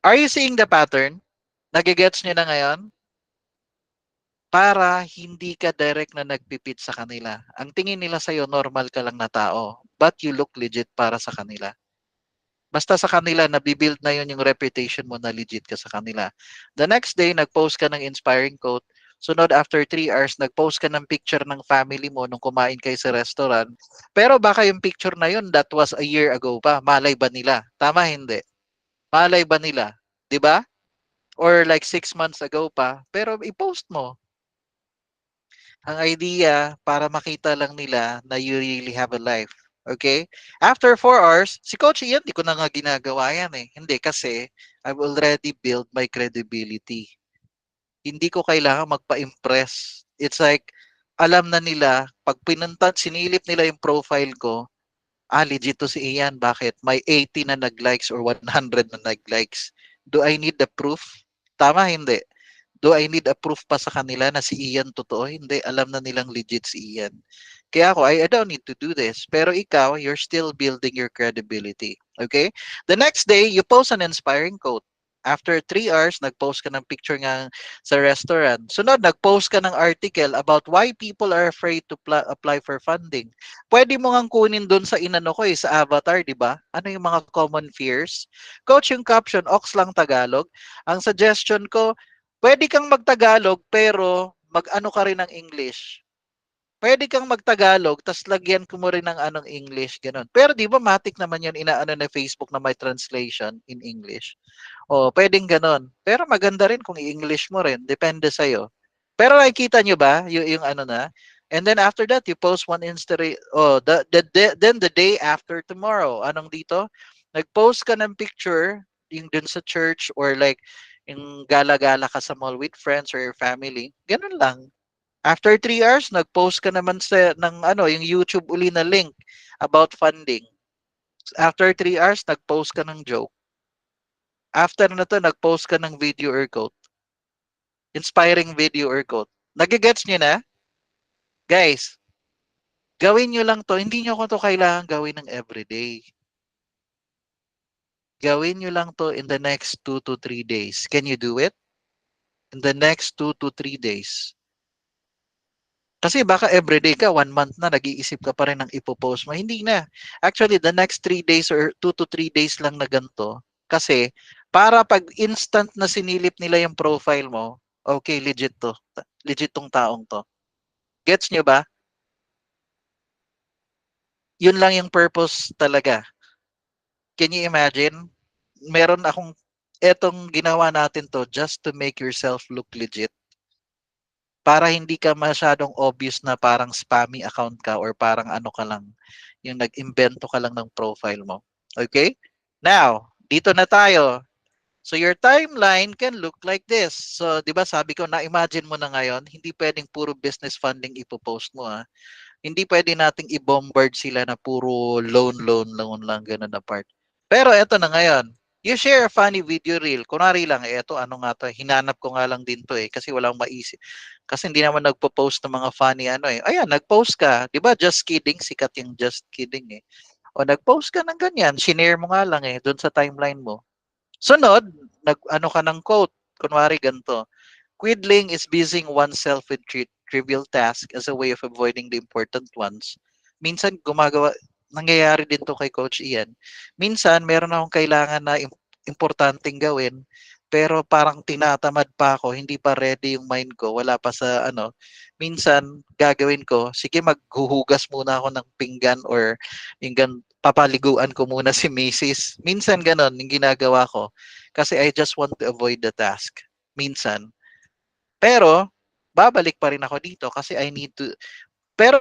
Speaker 1: Are you seeing the pattern? Nagigets nyo na ngayon? Para hindi ka direct na nagpipit sa kanila. Ang tingin nila sa'yo, normal ka lang na tao. But you look legit para sa kanila. Basta sa kanila, nabibuild na yun yung reputation mo na legit ka sa kanila. The next day, nag-post ka ng inspiring quote. Sunod, after 3 hours, nag-post ka ng picture ng family mo nung kumain kayo sa restaurant. Pero baka yung picture na yun, that was a year ago pa. Malay ba nila? Tama, hindi. Malay ba nila? 'Di ba? Or like 6 months ago pa. Pero i-post mo. Ang idea, para makita lang nila na you really have a life. Okay? After 4 hours, si Coach Ian, di ko na nga ginagawa yan eh. Hindi, kasi I've already built my credibility. Hindi ko kailangan magpa-impress. It's like, alam na nila, pag pinuntan, sinilip nila yung profile ko, legit to si Ian. Bakit? May 80 na nag-likes or 100 na nag-likes. Do I need the proof? Tama, hindi. Do I need a proof pa sa kanila na si Ian totoo? Hindi, alam na nilang legit si Ian. Kaya ako, I don't need to do this. Pero ikaw, you're still building your credibility. Okay? The next day, you post an inspiring quote. After 3 hours, nag-post ka ng picture nga sa restaurant. Sunod, nag-post ka ng article about why people are afraid to apply for funding. Pwede mo ngang kunin doon sa inano ko sa avatar, di ba? Ano yung mga common fears? Coach, yung caption, Ox lang Tagalog. Ang suggestion ko, pwede kang magtagalog pero mag-ano ka rin ng English. Pwede kang magtagalog tas lagyan ko mo rin ng anong English, ganun. Pero di ba matik naman yun inaano na Facebook na may translation in English? O, pwedeng ganun. Pero maganda rin kung i-English mo rin. Depende sa'yo. Pero nakikita nyo ba yung ano na? And then after that, you post one Insta. Oh, then the day after tomorrow. Anong dito? Nag-post ka ng picture yung dun sa church or like yung gala-gala ka sa mall with friends or your family. Ganun lang. After 3 hours, nag-post ka naman ng ano, yung YouTube uli na link about funding. After 3 hours, nag-post ka ng joke. After na to, nag-post ka ng video or quote. Inspiring video or quote. Nagigets nyo na? Guys, gawin nyo lang to. Hindi nyo ko to kailangan gawin ng everyday. Gawin nyo lang to in the next 2 to 3 days. Can you do it? In the next 2 to 3 days. Kasi baka everyday ka, 1 month na, nag-iisip ka pa rin ng ipopost mo. Hindi na. Actually, the next 3 days or 2 to 3 days lang na ganito. Kasi, para pag instant na sinilip nila yung profile mo, okay, legit to. Legit tong taong to. Gets nyo ba? Yun lang yung purpose talaga. Can you imagine? Meron akong, etong ginawa natin to just to make yourself look legit. Para hindi ka masyadong obvious na parang spammy account ka or parang ano ka lang, yung nag-imbento ka lang ng profile mo. Okay? Now, dito na tayo. So your timeline can look like this. So 'di ba sabi ko na imagine mo na ngayon, hindi pwedeng puro business funding ipo-post mo ah. Hindi pwede nating i-bombard sila na puro loan lang ganun na part. Pero eto na ngayon, you share a funny video reel. Kunwari lang, eto ano nga to, hinanap ko nga lang din to eh kasi walang maisip. Kasi hindi naman nagpo-post ng mga funny ano eh. Ayan, nag-post ka, 'di ba? Just kidding, sikat yung just kidding eh. O nag-post ka ng ganyan, shinare mo nga lang eh doon sa timeline mo. Sunod, nag-ano ka ng quote. Kunwari ganito, Quidling is busying oneself with trivial tasks as a way of avoiding the important ones. Minsan nangyayari din to kay Coach Ian. Minsan meron akong kailangan na importanteng gawin, pero parang tinatamad pa ako, hindi pa ready yung mind ko, wala pa sa ano. Minsan gagawin ko, sige maghuhugas muna ako ng pinggan or yung papaliguan ko muna si Mrs. Minsan ganon yung ginagawa ko kasi I just want to avoid the task. Minsan. Pero, babalik pa rin ako dito kasi I need to, pero,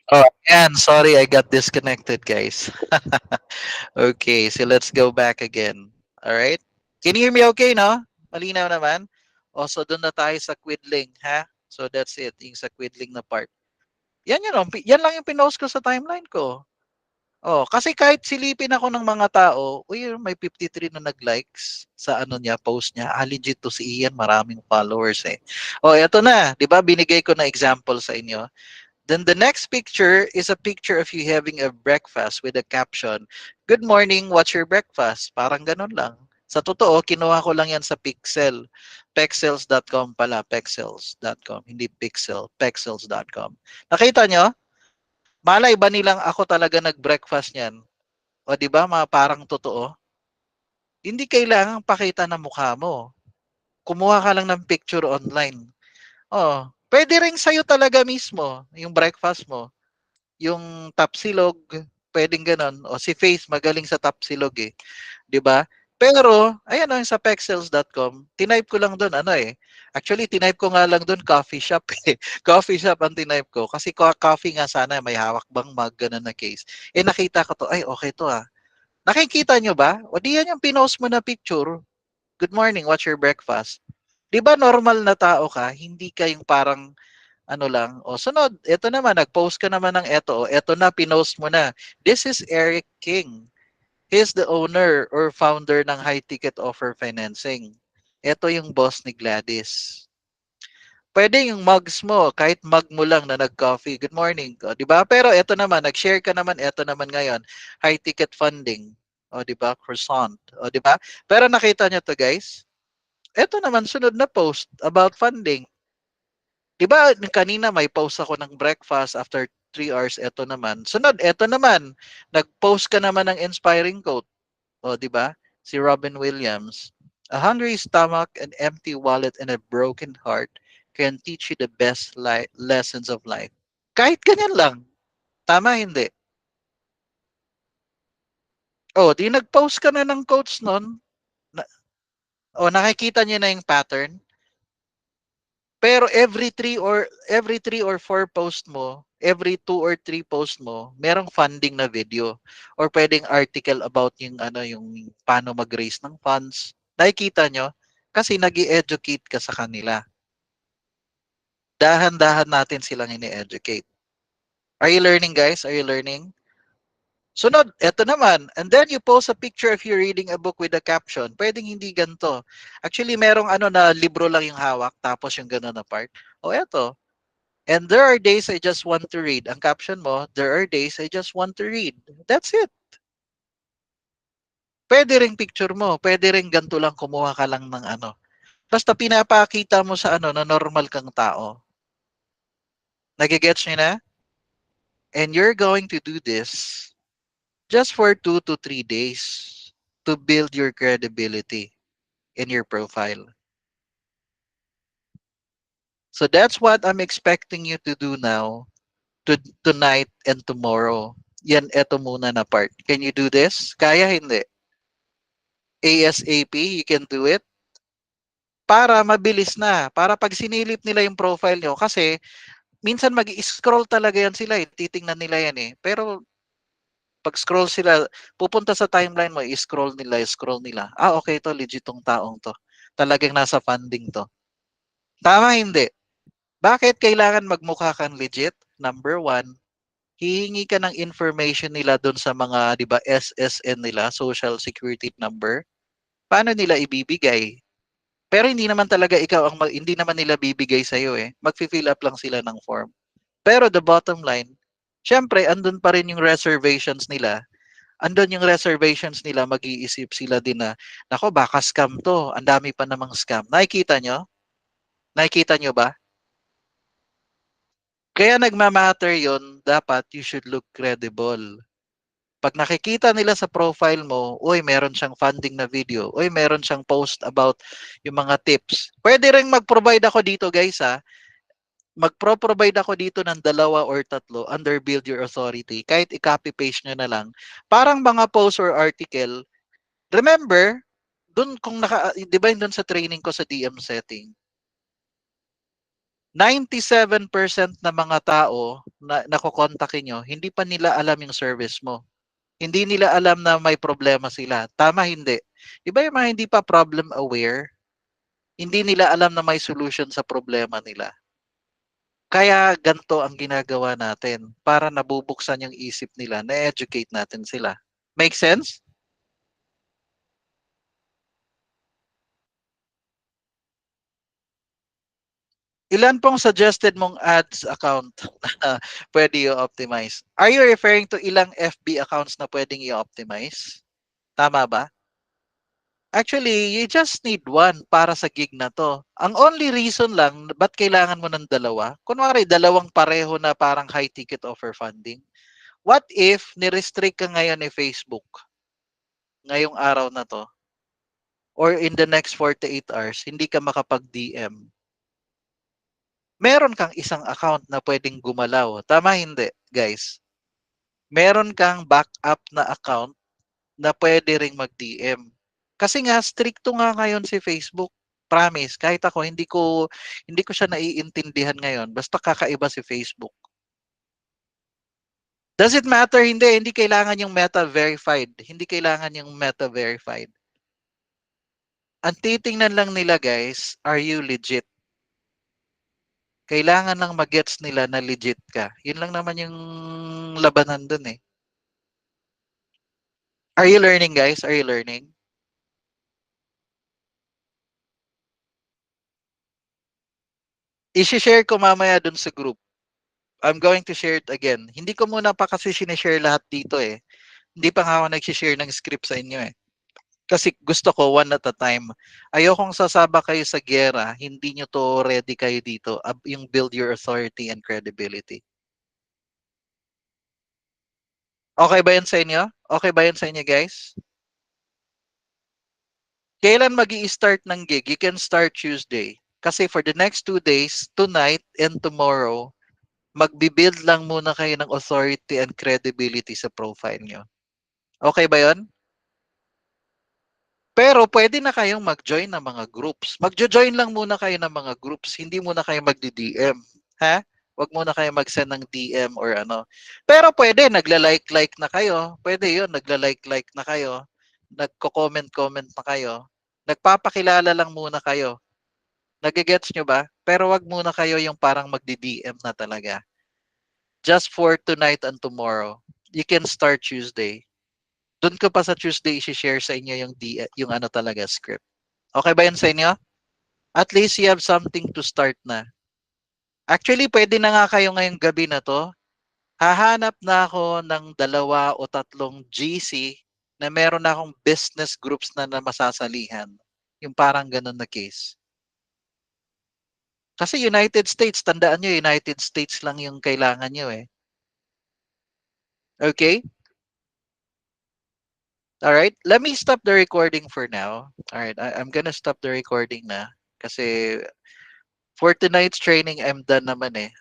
Speaker 1: oh, yan, sorry, I got disconnected, guys. Okay, so let's go back again. All right? Can you hear me okay, no? Malinaw naman? O, so doon na tayo sa quidling, ha? So that's it, yung sa quidling na part. Yan lang yung pinost ko sa timeline ko. Oh, kasi kahit silipin ako ng mga tao, uy, may 53 na nag-likes sa ano niya, post niya. Ah, legit to si Ian, maraming followers eh. Oh, eto na, 'di ba? Binigay ko na example sa inyo. Then the next picture is a picture of you having a breakfast with a caption, "Good morning, what's your breakfast?" Parang ganun lang. Sa totoo, kinuha ko lang yan sa Pixel. Pexels.com pala, pexels.com, hindi Pixel, pexels.com. Nakita nyo? Malay ba nilang ako talaga nag-breakfast niyan? O 'di ba, parang totoo? Hindi kailangang pakita ng mukha mo. Kumuha ka lang ng picture online. Oh, pwede ring sa'yo talaga mismo yung breakfast mo. Yung tapsilog, pwedeng gano'n. O si Faith magaling sa tapsilog eh, 'di ba? Pero ayan oh, sa pexels.com, tinype ko lang doon ano eh. Actually, tinype ko nga lang doon coffee shop eh. Coffee shop ang tinype ko kasi coffee nga sana may hawak bang mug ganun na case. Eh nakita ko to, ay okay to ah. Nakikita nyo ba? O di yan yung pinost mo na picture. Good morning, what's your breakfast? Di ba normal na tao ka, hindi ka yung parang ano lang, o sunod, eto naman, nag-post ka naman ng eto, o eto na, pinost mo na. This is Eric King. He's the owner or founder ng High Ticket Offer Financing. Ito yung boss ni Gladys. Pwede yung mugs mo, kahit mug mo lang na nag-coffee. Good morning. O, di ba? Pero ito naman, nag-share ka naman, ito naman ngayon, high ticket funding. O, di ba? Croissant. O, di ba? Pero nakita nyo to guys? Ito naman, sunod na post about funding. Di ba, kanina may post ako ng breakfast after 3 hours, ito naman. Sunod, ito naman, nag-post ka naman ng inspiring quote. O, di ba? Si Robin Williams. A hungry stomach, an empty wallet, and a broken heart can teach you the best lessons of life. Kahit ganyan lang. Tama, hindi. O, di nag-post ka na ng quotes nun. Na, nakikita niyo na yung pattern. Pero every three or four post mo, every 2 or 3 post mo, merong funding na video or pwedeng article about yung ano yung paano mag-raise ng funds. Nakikita nyo? Kasi nag-educate ka sa kanila. Dahan-dahan natin silang ini-educate. Are you learning, guys? Are you learning? Sunod, eto naman. And then you post a picture of you reading a book with a caption. Pwedeng hindi ganito. Actually, merong ano na libro lang yung hawak, tapos yung gano'n na part. O eto, and there are days I just want to read. Ang caption mo, there are days I just want to read. That's it. Pwede ring picture mo. Pwede ring ganito lang, kumuha ka lang ng ano. Basta pinapakita mo sa ano na normal kang tao. Nagigets nyo na? And you're going to do this just for 2 to 3 days to build your credibility in your profile. So that's what I'm expecting you to do now, tonight and tomorrow. Yan, eto muna na part. Can you do this? Kaya hindi? ASAP, you can do it. para mabilis na. Para pag sinilip nila yung profile nyo, kasi minsan mag-scroll talaga yan sila eh. Titingnan nila yan eh. Pero pag scroll sila, pupunta sa timeline mo, i-scroll nila, i-scroll nila. Ah, okay to, legit tong taong to. Talagang nasa funding to. Tama, hindi. Bakit kailangan magmukha kang legit? Number one, hihingi ka ng information nila doon sa mga, di ba, SSN nila, Social Security Number. Paano nila ibibigay? Pero hindi naman talaga ikaw ang hindi naman nila bibigay sa iyo eh. Magfi-fill up lang sila ng form. Pero the bottom line, syempre andun pa rin yung reservations nila. Andun yung reservations nila, mag-iisip sila din na, nako baka scam to. Ang dami pa namang scam. Nakikita nyo? Nakikita nyo ba? Kaya nagmamatter yon, dapat you should look credible. Pag nakikita nila sa profile mo, uy, meron siyang funding na video, uy, meron siyang post about yung mga tips. Pwede rin mag-provide ako dito, guys, ha. Magpro-provide ako dito ng 2 or 3 under Build Your Authority. Kahit i-copy-paste nyo na lang. Parang mga post or article. Remember, dun kung di ba dun sa training ko sa DM setting, 97% na mga tao na nakokontakin nyo, hindi pa nila alam yung service mo. Hindi nila alam na may problema sila. Tama, hindi. Iba yung mga hindi pa problem aware, hindi nila alam na may solution sa problema nila. Kaya ganito ang ginagawa natin para nabubuksan yung isip nila, na-educate natin sila. Make sense? Ilan pong suggested mong ads account na pwede i-optimize? Are you referring to ilang FB accounts na pwedeng i-optimize? Tama ba? Actually, you just need one para sa gig na to. Ang only reason lang, ba't kailangan mo ng dalawa? Kunwari, dalawang pareho na parang high ticket offer funding. What if ni-restrict ka ngayon ni Facebook ngayong araw na to? Or in the next 48 hours, hindi ka makapag-DM? Meron kang isang account na pwedeng gumalaw. Tama hindi, guys? Meron kang backup na account na pwede ring mag-DM. Kasi nga stricto nga ngayon si Facebook. Promise, kahit ako hindi ko siya naiintindihan ngayon. Basta kakaiba si Facebook. Does it matter? Hindi kailangan yung meta verified. Hindi kailangan yung meta verified. Ang titingnan lang nila, guys, are you legit? Kailangan lang magets nila na legit ka. Yun lang naman yung labanan dun eh. Are you learning, guys? Are you learning? I-share ko mamaya dun sa group. I'm going to share it again. Hindi ko muna pa kasi sinishare lahat dito eh. Hindi pa nga ako nag-share ng script sa inyo eh. Kasi gusto ko one at a time. Ayokong sasaba kayo sa gera, hindi nyo to ready kayo dito. Yung build your authority and credibility. Okay ba yan sa inyo? Okay ba yan sa inyo, guys? Kailan mag-i-start ng gig? You can start Tuesday. Kasi for the next 2 days, tonight and tomorrow, magbibuild lang muna kayo ng authority and credibility sa profile nyo. Okay ba yon? Pero pwede na kayong mag-join ng mga groups. Magjo-join lang muna kayo ng mga groups. Hindi muna kayo magdi-DM. Ha? Huwag muna kayo mag-send ng DM or ano. Pero pwede, nagla-like-like na kayo. Pwede yun, nagla-like-like na kayo. Nagko-comment-comment na kayo. Nagpapakilala lang muna kayo. Nagigets nyo ba? Pero wag muna kayo yung parang magdi-DM na talaga. Just for tonight and tomorrow. You can start Tuesday. Doon ko pa sa Tuesday i-share sa inyo yung ano talaga script. Okay ba yun sa inyo? At least you have something to start na. Actually, pwede na nga kayo ngayong gabi na to. Hahanap na ako ng 2 o 3 GC na meron na akong business groups na masasalihan. Yung parang ganun na case. Kasi United States, tandaan nyo, United States lang yung kailangan nyo eh. Okay? Alright, let me stop the recording for now. Alright, I'm gonna stop the recording na. Kasi for tonight's training, I'm done naman eh.